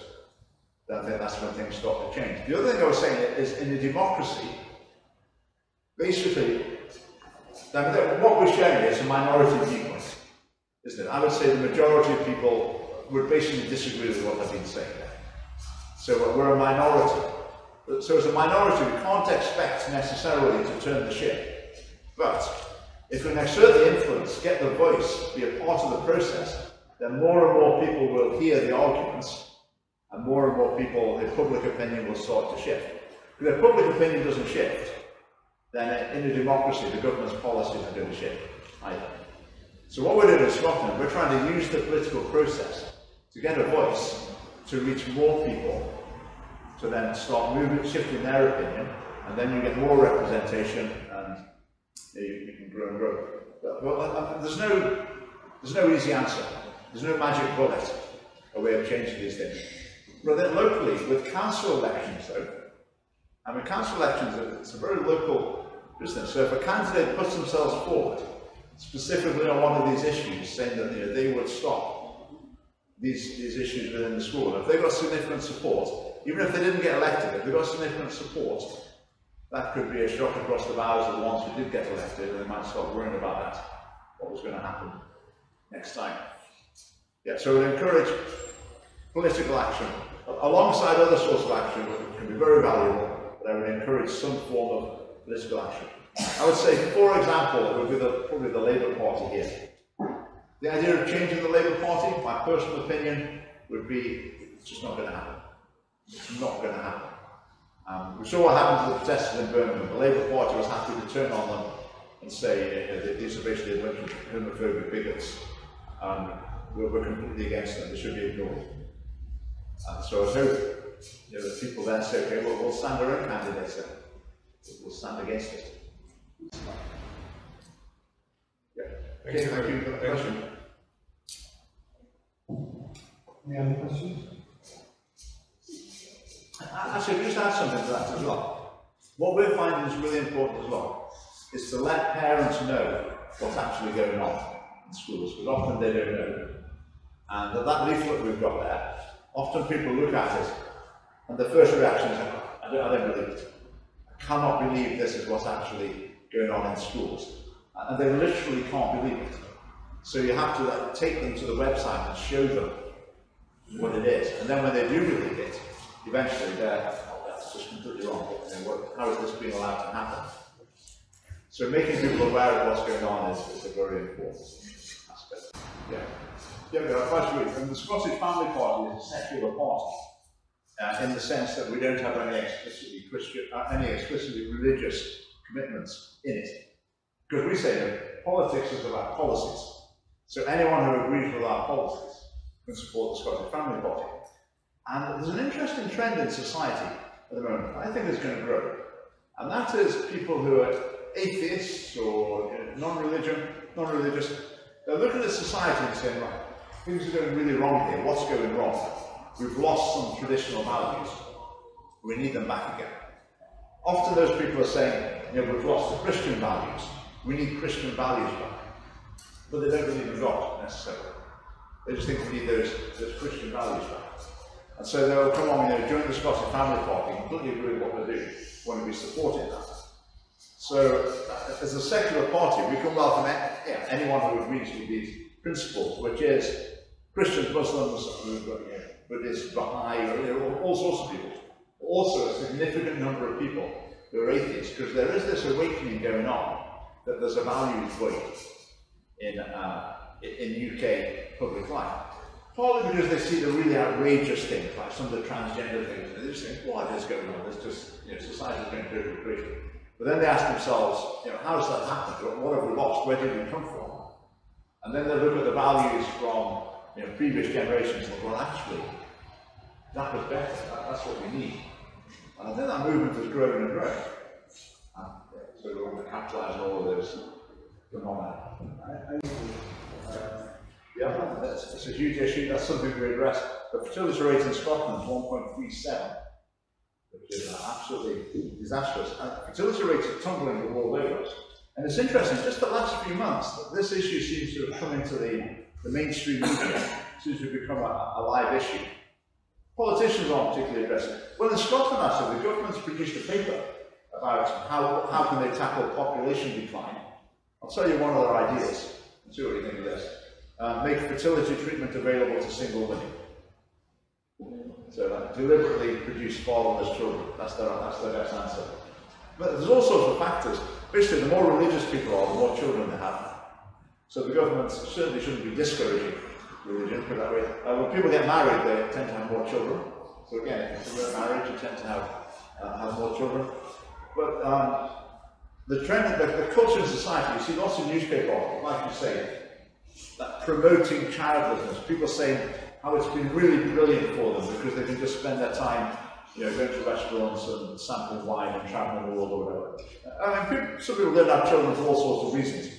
I think that's when things start to change. The other thing I was saying is, in a democracy, basically, what we're sharing is a minority viewpoint, isn't it? I would say the majority of people would basically disagree with what I've been saying. So we're a minority. So as a minority, we can't expect necessarily to turn the ship. But if we can exert the influence, get the voice, be a part of the process, then more and more people will hear the arguments, and more people, the public opinion will start to shift. If the public opinion doesn't shift, then in a democracy, the government's policies are going to shift either. So what we're doing in Scotland, we're trying to use the political process to get a voice, to reach more people, to then start moving, shifting their opinion, and then you get more representation, and you can grow and grow. But there's no easy answer. There's no magic bullet, a way of changing these things. But then locally, with council elections though, I mean council elections, it's a very local business. So if a candidate puts themselves forward, specifically on one of these issues, saying that they would stop these issues within the school, if they got significant support, even if they didn't get elected, if they got significant support, that could be a shock across the bows of the ones who did get elected, and they might start worrying about that, what was going to happen next time. Yeah, so we encourage political action, alongside other sorts of action, which can be very valuable, but I would encourage some form of political action. I would say, for example, it would be probably the Labour Party here. The idea of changing the Labour Party, my personal opinion, would be it's just not going to happen. It's not going to happen. We saw what happened to the protesters in Birmingham. The Labour Party was happy to turn on them and say that these are basically a bunch of homophobic bigots, and we're completely against them. They should be ignored. So I hope that people then say, okay, well, we'll stand our own candidates then. We'll stand against it. Yeah. Okay, thank you for the question. Any other questions? Actually, just add something to that as well. What we're finding is really important as well, is to let parents know what's actually going on in schools, because often they don't know. And that leaflet we've got there, often people look at it, and the first reaction is, I don't believe it. I cannot believe this is what's actually going on in schools. And they literally can't believe it. So you have to take them to the website and show them what it is. And then when they do believe it, eventually they're, that's just completely wrong. How is this being allowed to happen? So making people aware of what's going on is a very important aspect. Yeah. Yeah, the Scottish Family Party is a secular party, in the sense that we don't have any explicitly Christian, any explicitly religious commitments in it. Because we say that politics is about policies. So anyone who agrees with our policies can support the Scottish Family Party. And there's an interesting trend in society at the moment, I think it's going to grow. And that is people who are atheists or non-religious, they're looking at society and saying, right, things are going really wrong here. What's going wrong? We've lost some traditional values. We need them back again. Often those people are saying, we've lost the Christian values. We need Christian values back. But they don't believe in God, necessarily. They just think we need those Christian values back. And so they'll come on, join the Scottish Family Party, completely agree with what we're doing, want to be supporting that. So, as a secular party, we can welcome anyone who agrees with these principles, which is Christians, Muslims, Buddhists, Baha'i, all sorts of people. Also, a significant number of people who are atheists, because there is this awakening going on that there's a values void in UK public life. Partly because they see the really outrageous things, like some of the transgender things, and they just think, what is going on? There's just, society's going totally crazy. But then they ask themselves, how does that happen? What have we lost? Where did we come from? And then they look at the values from previous generations thought, well, actually, that was better. That's what we need. And I think that movement has grown and grown. So we want to capitalize on all of those phenomena. Yeah, it's a huge issue. That's something we address. The fertility rate in Scotland is 1.37, which is absolutely disastrous. And fertility rates are tumbling all over us. And it's interesting, just the last few months, this issue seems to have come into the mainstream media, seems to have become a live issue. Politicians aren't particularly addressing it. Well, in Scotland, actually, the government's produced a paper about how can they tackle population decline. I'll tell you one of their ideas, and see what you think of this. Make fertility treatment available to single women. So deliberately produce fatherless children. That's their best answer. But there's all sorts of factors. Basically, the more religious people are, the more children they have. So the government certainly shouldn't be discouraging religion, put it that way. When people get married, they tend to have more children. So again, if you get married, you tend to have more children. But the trend, the culture in society, you see lots of newspaper articles, like you say, that promoting childlessness. People saying how it's been really brilliant for them because they can just spend their time, going to restaurants and sampling wine and traveling the world or whatever. I mean, some people don't have children for all sorts of reasons,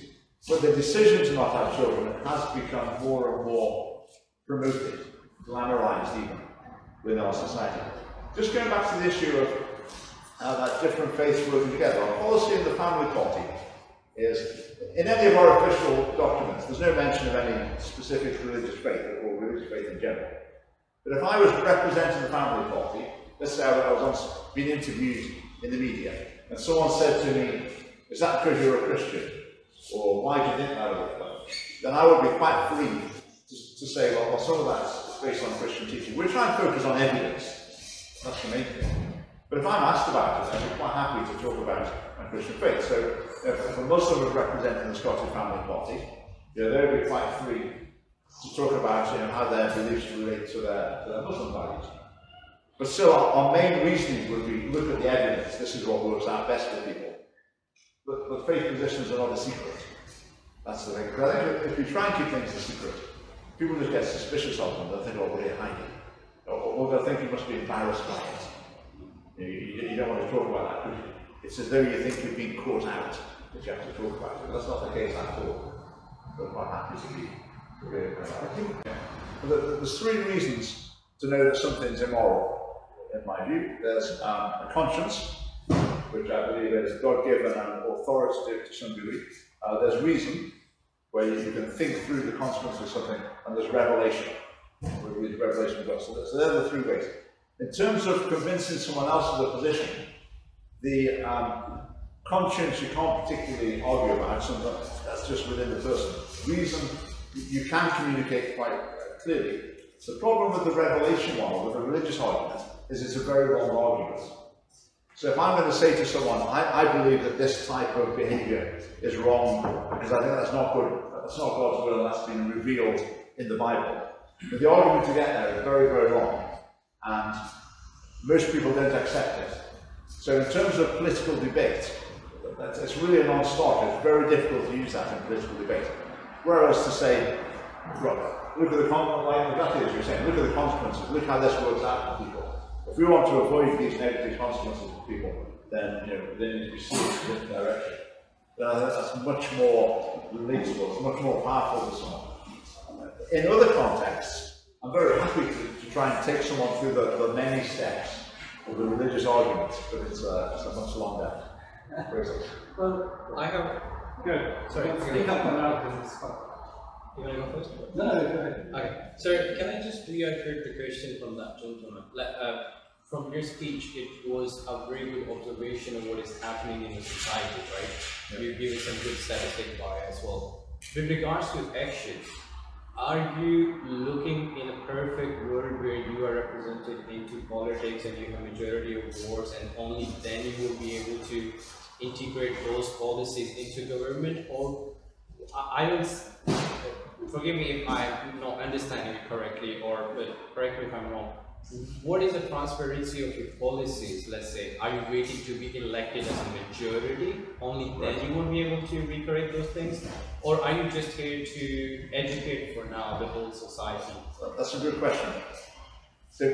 but the decision to not have children has become more and more promoted, glamorized even within our society. Just going back to the issue of that different faiths working together, our policy in the family party is, in any of our official documents, there's no mention of any specific religious faith or religious faith in general. But if I was representing the family party, let's say I was once being interviewed in the media, and someone said to me, is that because you're a Christian? Or why do you think that way? Then I would be quite free to say, well, some of that's based on Christian teaching. We're trying to focus on evidence. That's the main thing. But if I'm asked about it, I'd be quite happy to talk about my Christian faith. So if a Muslim was representing the Scottish Family Party, they would be quite free to talk about how their beliefs relate to their Muslim values. But still, our main reasoning would be look at the evidence. This is what works out best for people. But faith positions are not a secret. That's the thing. Because I think if you try and keep things a secret, people just get suspicious of them. They'll think, oh, what are you hiding? Or they'll think you must be embarrassed by it. You don't want to talk about that. It's as though you think you've been caught out that you have to talk about it. But that's not the case at all. We're quite happy to be. I think there's three reasons to know that something's immoral, in my view. There's a conscience, which I believe is God-given and authoritative to some degree. There's reason, where you can think through the consequences of something, and there's revelation, where we use revelation of God. So they're the three ways. In terms of convincing someone else of the position, the conscience you can't particularly argue about, sometimes that's just within the person. Reason, you can communicate quite clearly. The problem with the revelation one, or with the religious argument, is it's a very long argument. So if I'm going to say to someone, I believe that this type of behavior is wrong, because I think that's not good, that's not God's will, and that's been revealed in the Bible. But the argument to get there is very, very long. And most people don't accept it. So in terms of political debate, it's really a non-starter. It's very difficult to use that in political debate. Whereas to say, look at the consequences, look how this works out for people. If we want to avoid these negative consequences for people, then they need to be seen in a different direction. Then I think that's much more relatable, it's much more powerful to someone. In other contexts, I'm very happy to try and take someone through the many steps of the religious argument, but it's a much longer process. Well, I have. Good. Sorry, speak up and loud because it's fun. You want to go first? No, go ahead. Okay. Sorry, can I just reiterate the question from that gentleman? From your speech, it was a very good observation of what is happening in the society, right? Yeah. You've given some good statistic by as well. With regards to action, are you looking in a perfect world where you are represented into politics and you have a majority of votes, and only then you will be able to integrate those policies into government? Or I don't, forgive me if I'm not understanding it correctly, but correct me if I'm wrong. what is the transparency of your policies? Let's say, are you waiting to be elected as a majority? Only then you won't be able to recorrect those things? Or are you just here to educate for now the whole society? That's a good question. So,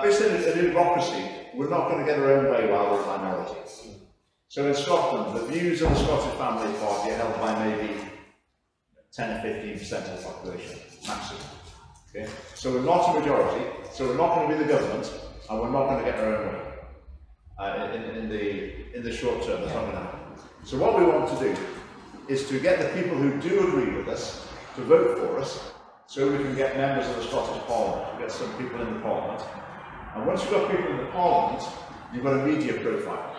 based on a democracy, we're not going to get our own way while we're a minority. So in Scotland, the views of the Scottish Family Party are held by maybe 10 or 15% of the population, maximum. Okay? So we're not a majority, so we're not going to be the government, and we're not going to get our own way in the short term. That's not going to happen. So what we want to do is to get the people who do agree with us to vote for us, so we can get members of the Scottish Parliament, we get some people in the Parliament. And once you've got people in the Parliament, you've got a media profile.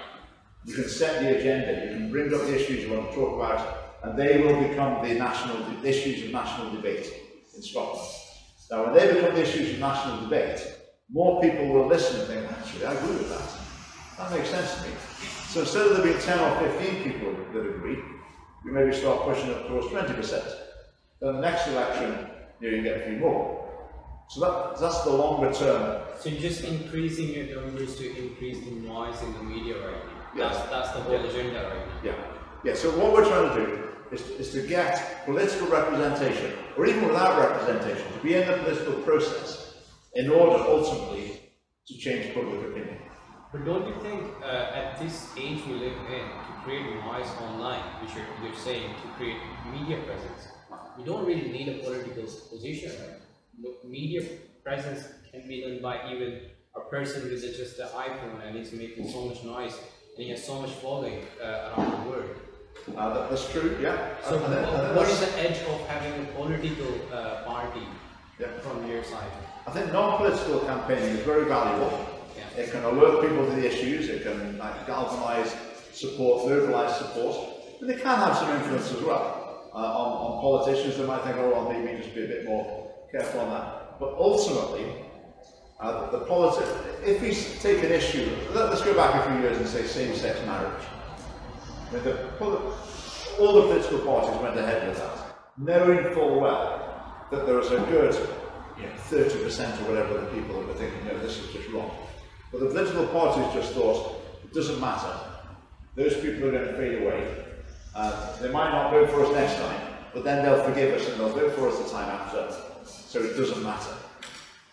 You can set the agenda, you can bring up the issues you want to talk about, and they will become the issues of national debate in Scotland. Now, when they become the issues of national debate, more people will listen and think, actually, I agree with that. That makes sense to me. So instead of there being 10 or 15 people that agree, we maybe start pushing up towards 20%. Then the next election, you get a few more. So that's the longer term. So you're just increasing your numbers to increase the noise in the media right now. Yes. That's the whole agenda right now. Yeah. So what we're trying to do is to get political representation, or even without representation, to be in the political process in order ultimately to change public opinion. But don't you think at this age we live in, to create noise online, which you're saying, to create media presence, you don't really need a political position, right? Media presence can be done by even a person with just an iPhone and he's making so much noise and he has so much following around the world. That's true, yeah. So what is the edge of having a political party from your side? I think non-political campaigning is very valuable. Yeah. It can alert people to the issues, it can galvanise support, verbalise support, and it can have some influence as well. On politicians, they might think, oh, well, maybe just be a bit more careful on that. But ultimately, if we take an issue, let's go back a few years and say same-sex marriage. I mean, all the political parties went ahead with that, knowing full well that there was a good 30% or whatever of the people that were thinking, no, this is just wrong. But the political parties just thought, it doesn't matter. Those people are going to fade away. They might not vote for us next time, but then they'll forgive us and they'll vote for us the time after. So it doesn't matter.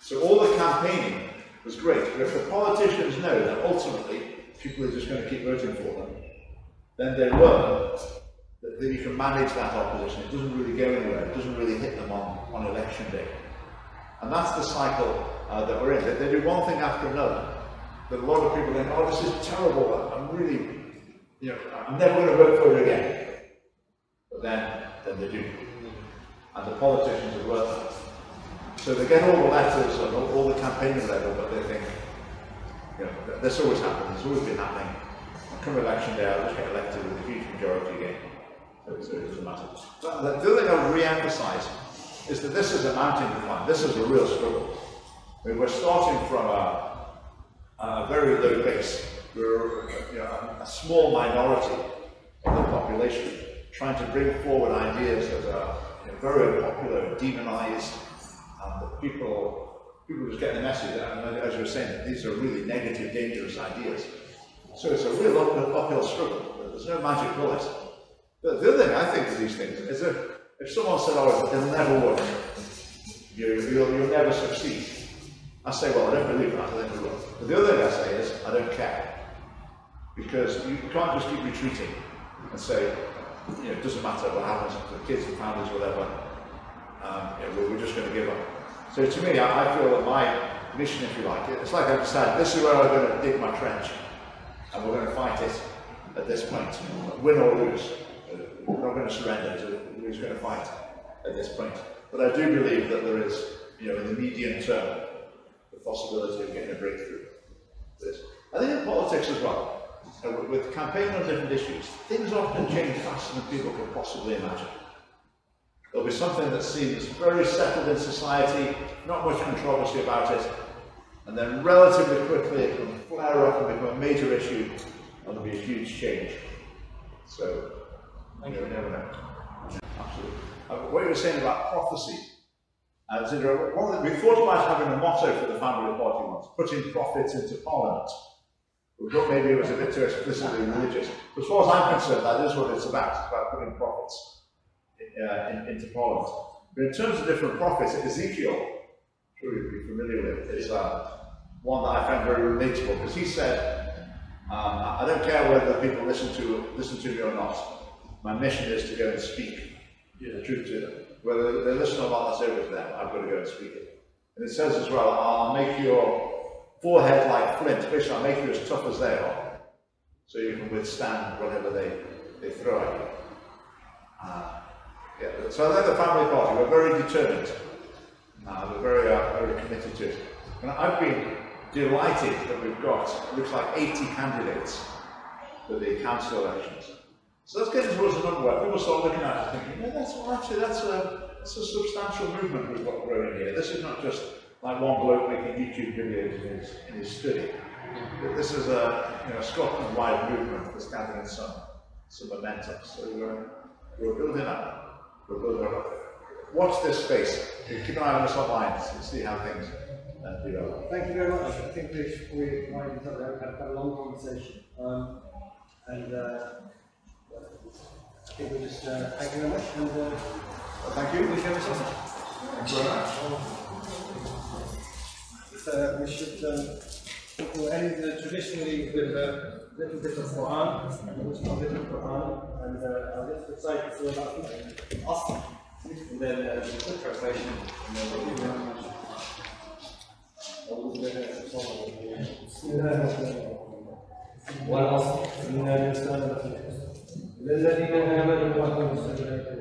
So all the campaigning was great, but if the politicians know that ultimately people are just going to keep voting for them, then they learn that you can manage that opposition. It doesn't really go anywhere. It doesn't really hit them on election day. And that's the cycle that we're in. They do one thing after another. That a lot of people think, oh, this is terrible. I'm really, I'm never going to vote for it again. But then they do. And the politicians have learned that. So they get all the letters and all the campaigning level, but they think, this always happens, it's always been happening. And come election day, I'll just get elected with a huge majority again. So it doesn't matter. But the other thing I would re-emphasise is that this is a mountain climb. This is a real struggle. I mean, we're starting from a very low base. We're a small minority of the population trying to bring forward ideas that are very unpopular, demonised, and that people just get the message. And as you were saying, these are really negative, dangerous ideas. So it's a real uphill struggle. There's no magic bullet. But the other thing I think of these things is that if someone said, oh, it'll never work, you'll never succeed, I say, well, I don't believe that, I think we will. But the other thing I say is, I don't care. Because you can't just keep retreating and say, it doesn't matter what happens to the kids and families, whatever, we're just going to give up. So to me, I feel that my mission, if you like, it's like I've decided, this is where I'm going to dig my trench, and we're going to fight it at this point, win or lose. We're not going to surrender, we're just going to fight at this point. But I do believe that there is, in the medium term, the possibility of getting a breakthrough. I think in politics as well, with campaigning on different issues, things often change faster than people could possibly imagine. There'll be something that seems very settled in society, not much controversy about it, and then relatively quickly it can flare up and become a major issue, and there'll be a huge change. So, you never know. Absolutely. What you were saying about prophecy, And so, we thought about having a motto for the family party once, putting profits into Parliament. We thought maybe it was a bit too explicitly religious. But as far as I'm concerned, that is what it's about putting profits into Parliament. But in terms of different prophets, Ezekiel, I'm sure you'll be familiar with, is one that I found very relatable, because he said, I don't care whether people listen to me or not. My mission is to go and speak the truth to them. Whether they listen or not, that's over to them. I've got to go and speak it. And it says as well, I'll make your forehead like flint. Basically, I'll make you as tough as they are, so you can withstand whatever they throw at you. Yeah, so I think the family party, we're very determined. We're very committed to it. And I've been delighted that we've got, it looks like 80 candidates for the council elections. So that's getting towards the number where people start looking at it and thinking, yeah, that's a substantial movement we've got growing here. This is not just like one bloke making YouTube videos in his study. This is a Scotland-wide movement that's gathering some momentum. So we're building up. We're building up. Watch this space. Keep an eye on us online and see how things develop. Thank you very much. I think we might have had a long conversation. I think we'll just thank you very much. And thank you. Wish you every success. Thank you very much. We should we'll end traditionally with a little bit of Quran, and I'll just recite the Surah Al-Asr, and then the full translation, and then we'll do والعصر إن الإنسان لفي خسر الذين آمنوا وعملوا الصالحات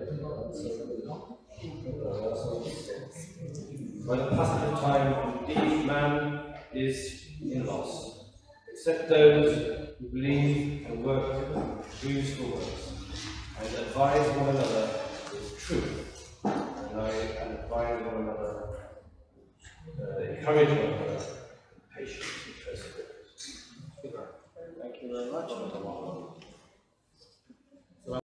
By the passage of time, indeed man is in loss, except those who believe and work with useful works, and advise one another with truth, and advise one another, encourage one another